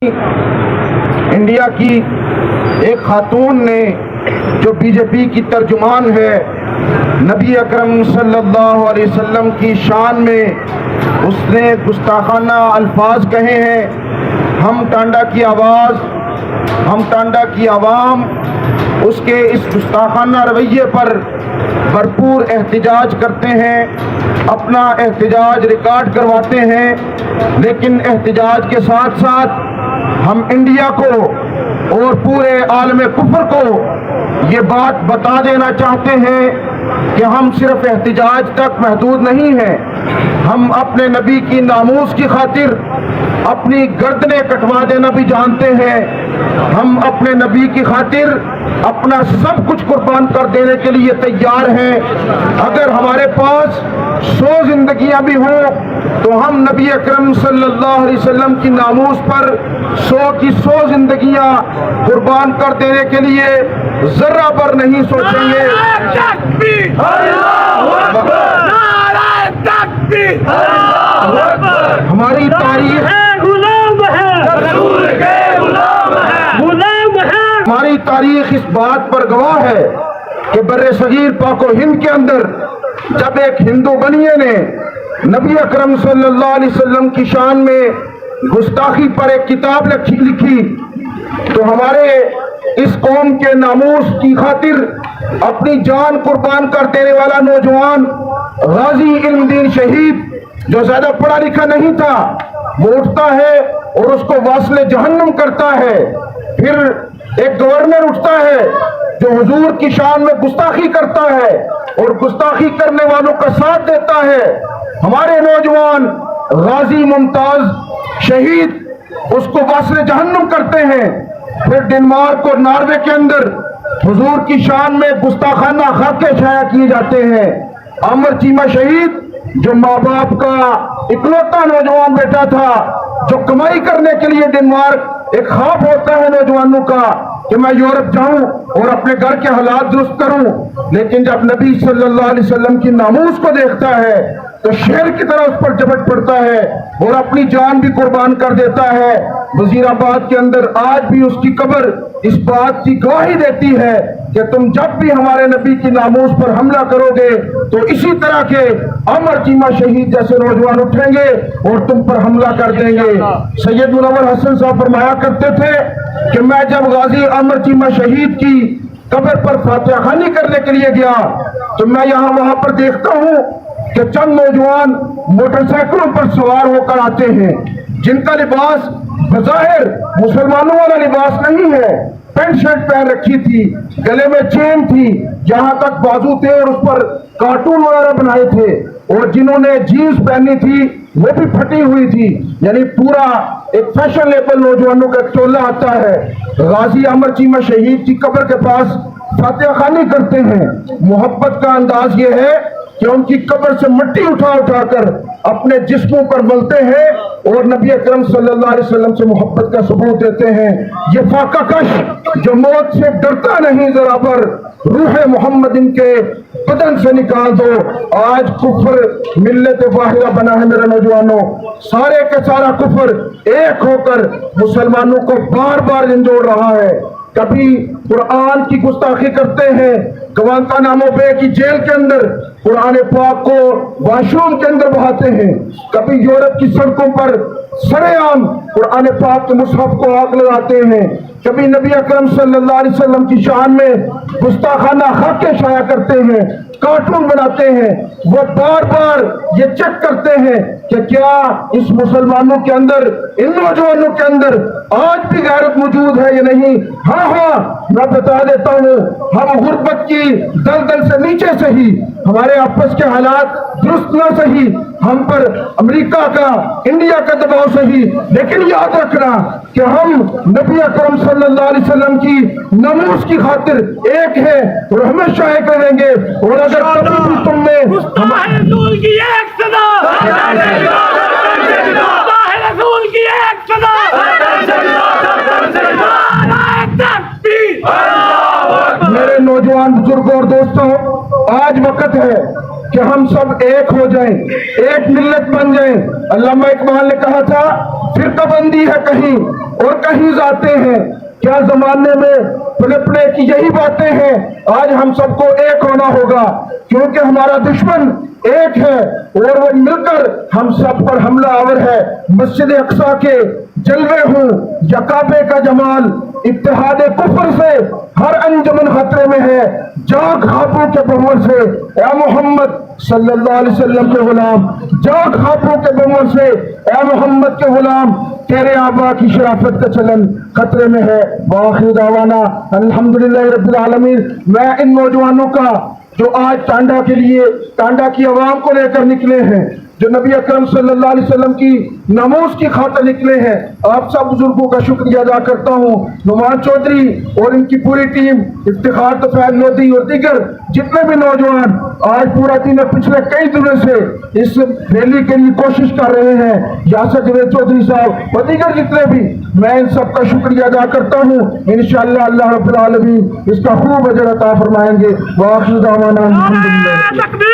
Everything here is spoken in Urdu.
انڈیا کی ایک خاتون نے جو بی جے پی کی ترجمان ہے، نبی اکرم صلی اللہ علیہ وسلم کی شان میں اس نے گستاخانہ الفاظ کہے ہیں۔ ہم ٹانڈا کی آواز، ہم ٹانڈا کی عوام اس کے اس گستاخانہ رویے پر بھرپور احتجاج کرتے ہیں، اپنا احتجاج ریکارڈ کرواتے ہیں، لیکن احتجاج کے ساتھ ساتھ ہم انڈیا کو اور پورے عالم کفر کو یہ بات بتا دینا چاہتے ہیں کہ ہم صرف احتجاج تک محدود نہیں ہیں، ہم اپنے نبی کی ناموس کی خاطر اپنی گردنیں کٹوا دینا بھی جانتے ہیں، ہم اپنے نبی کی خاطر اپنا سب کچھ قربان کر دینے کے لیے تیار ہیں۔ اگر ہمارے پاس 100 زندگیاں بھی ہوں تو ہم نبی اکرم صلی اللہ علیہ وسلم کی ناموس پر 100 کی 100 زندگیاں قربان کر دینے کے لیے ذرہ بر نہیں سوچیں گے۔ ہماری تاریخ ہماری تاریخ اس بات پر گواہ ہے کہ بر صغیر پاک و ہند کے اندر جب ایک ہندو بنیے نے نبی اکرم صلی اللہ علیہ وسلم کی شان میں گستاخی پر ایک کتاب لکھی تو ہمارے اس قوم کے ناموس کی خاطر اپنی جان قربان کر دینے والا نوجوان غازی علم دین شہید جو زیادہ پڑھا لکھا نہیں تھا، وہ اٹھتا ہے اور اس کو واصل جہنم کرتا ہے۔ پھر ایک گورنر اٹھتا ہے جو حضور کی شان میں گستاخی کرتا ہے اور گستاخی کرنے والوں کا ساتھ دیتا ہے۔ ہمارے نوجوان غازی ممتاز شہید اس کو واصل جہنم کرتے ہیں۔ پھر ڈنمارک اور ناروے کے اندر حضور کی شان میں گستاخانہ خاکے شائع کیے جاتے ہیں۔ امر چیمہ شہید جو ماں باپ کا اکلوتا نوجوان بیٹا تھا، جو کمائی کرنے کے لیے ڈنمارک ایک خواب ہوتا ہے نوجوانوں کا کہ میں یورپ جاؤں اور اپنے گھر کے حالات درست کروں، لیکن جب نبی صلی اللہ علیہ وسلم کی ناموس کو دیکھتا ہے تو شیر کی طرح اس پر جھپٹ پڑتا ہے اور اپنی جان بھی قربان کر دیتا ہے۔ وزیر آباد کے اندر آج بھی اس کی قبر اس بات کی گواہی دیتی ہے کہ تم جب بھی ہمارے نبی کی ناموس پر حملہ کرو گے تو اسی طرح کے امر چیمہ شہید جیسے نوجوان اٹھیں گے اور تم پر حملہ کر دیں گے۔ سید منور حسن صاحب فرمایا کرتے تھے کہ میں جب غازی امر چیمہ شہید کی قبر پر فاتحہ خوانی کرنے کے لیے گیا تو میں وہاں پر دیکھتا ہوں کہ چند نوجوان موٹر سائیکلوں پر سوار ہو کر آتے ہیں جن کا لباس بظاہر مسلمانوں والا لباس نہیں ہے، پینٹ شرٹ پہن رکھی تھی، گلے میں چین تھی، جہاں تک بازو تھے اور اس پر کارٹون وغیرہ بنائے تھے، اور جنہوں نے جینز پہنی تھی وہ بھی پھٹی ہوئی تھی، یعنی پورا ایک فیشن لیبل نوجوانوں کا ایک ٹولہ آتا ہے۔ غازی امر چیمہ شہید کی قبر کے پاس فاتحہ خوانی کرتے ہیں۔ محبت کا انداز یہ ہے کہ ان کی قبر سے مٹی اٹھا کر اپنے جسموں پر ملتے ہیں اور نبی اکرم صلی اللہ علیہ وسلم سے محبت کا ثبوت دیتے ہیں۔ یہ فاقہ کش جو موت سے ڈرتا نہیں ذرا پر، روح محمد ان کے بدن سے نکال دو۔ آج کفر ملت واحدہ بنا ہے میرے نوجوانوں، سارے کے سارا کفر ایک ہو کر مسلمانوں کو بار بار جھنجھوڑ رہا ہے۔ کبھی قرآن کی گستاخی کرتے ہیں، گوانتانامو بے کی جیل کے اندر قرآن پاک کو واش روم کے اندر بہاتے ہیں، کبھی یورپ کی سڑکوں پر سرے عام قرآن پاک کے مصحف کو آگ لگاتے ہیں، کبھی نبی اکرم صلی اللہ علیہ وسلم کی شان میں گستاخانہ خاکے شائع کرتے ہیں، کارٹون بناتے ہیں۔ وہ بار بار یہ چیک کرتے ہیں کہ کیا اس مسلمانوں کے اندر، ان نوجوانوں کے اندر آج بھی غیرت موجود ہے یا نہیں۔ ہاں میں بتا دیتا ہوں، ہم غربت کی دلدل سے نیچے سے ہی، ہمارے آپس کے حالات درست نہ سہی، ہم پر امریکہ کا، انڈیا کا دباؤ سہی، لیکن یاد رکھنا کہ ہم نبی اکرم صلی اللہ علیہ وسلم کی ناموس کی خاطر ایک ہے اور ہمیشہ ایک رہیں گے۔ اور اگر کبھی بھی تم نے رسول کی ایک صدا، رسول کی ایک صدا، میرے نوجوان بزرگوں اور دوستوں، آج وقت ہے کہ ہم سب ایک ہو جائیں، ایک ملت بن جائیں۔ علامہ اقبال نے کہا تھا فرقہ بندی ہے کہیں اور کہیں جاتے ہیں. کیا زمانے میں پلپنے کی یہی باتیں ہیں. آج ہم سب کو ایک ہونا ہوگا کیونکہ ہمارا دشمن ایک ہے اور وہ مل کر ہم سب پر حملہ آور ہے. مسجد اقصی کے جلوے ہوں یا کعبے کا جمال، اتحاد کفر سے ہر انجمن خطرے میں ہے. جاگ خوابوں کے بمر سے اے محمد صلی اللہ علیہ وسلم کے غلام، جاگ خوابوں کے بمر سے اے محمد کے غلام، تیرے آبا کی شرافت کا چلن خطرے میں ہے. وآخر دعوانا الحمدللہ رب العالمین. میں ان نوجوانوں کا جو آج ٹانڈا کے لیے، ٹانڈا کی عوام کو لے کر نکلے ہیں، جو نبی اکرم صلی اللہ علیہ وسلم کی ناموس کی خاطر نکلے ہیں، آپ سب بزرگوں کا شکریہ ادا کرتا ہوں. نعمان چودھری اور ان کی پوری ٹیم، افتخار طفیل لودھی اور دیگر جتنے بھی نوجوان آج پورا دن پچھلے کئی دنوں سے اس ریلی کے لیے کوشش کر رہے ہیں، یاسر جاوید چودھری صاحب اور دیگر جتنے بھی، میں ان سب کا شکریہ ادا کرتا ہوں. انشاءاللہ اللہ رب العالمین اس کا خوب اجر عطا فرمائیں گے. وآخر دعوانا الحمدللہ.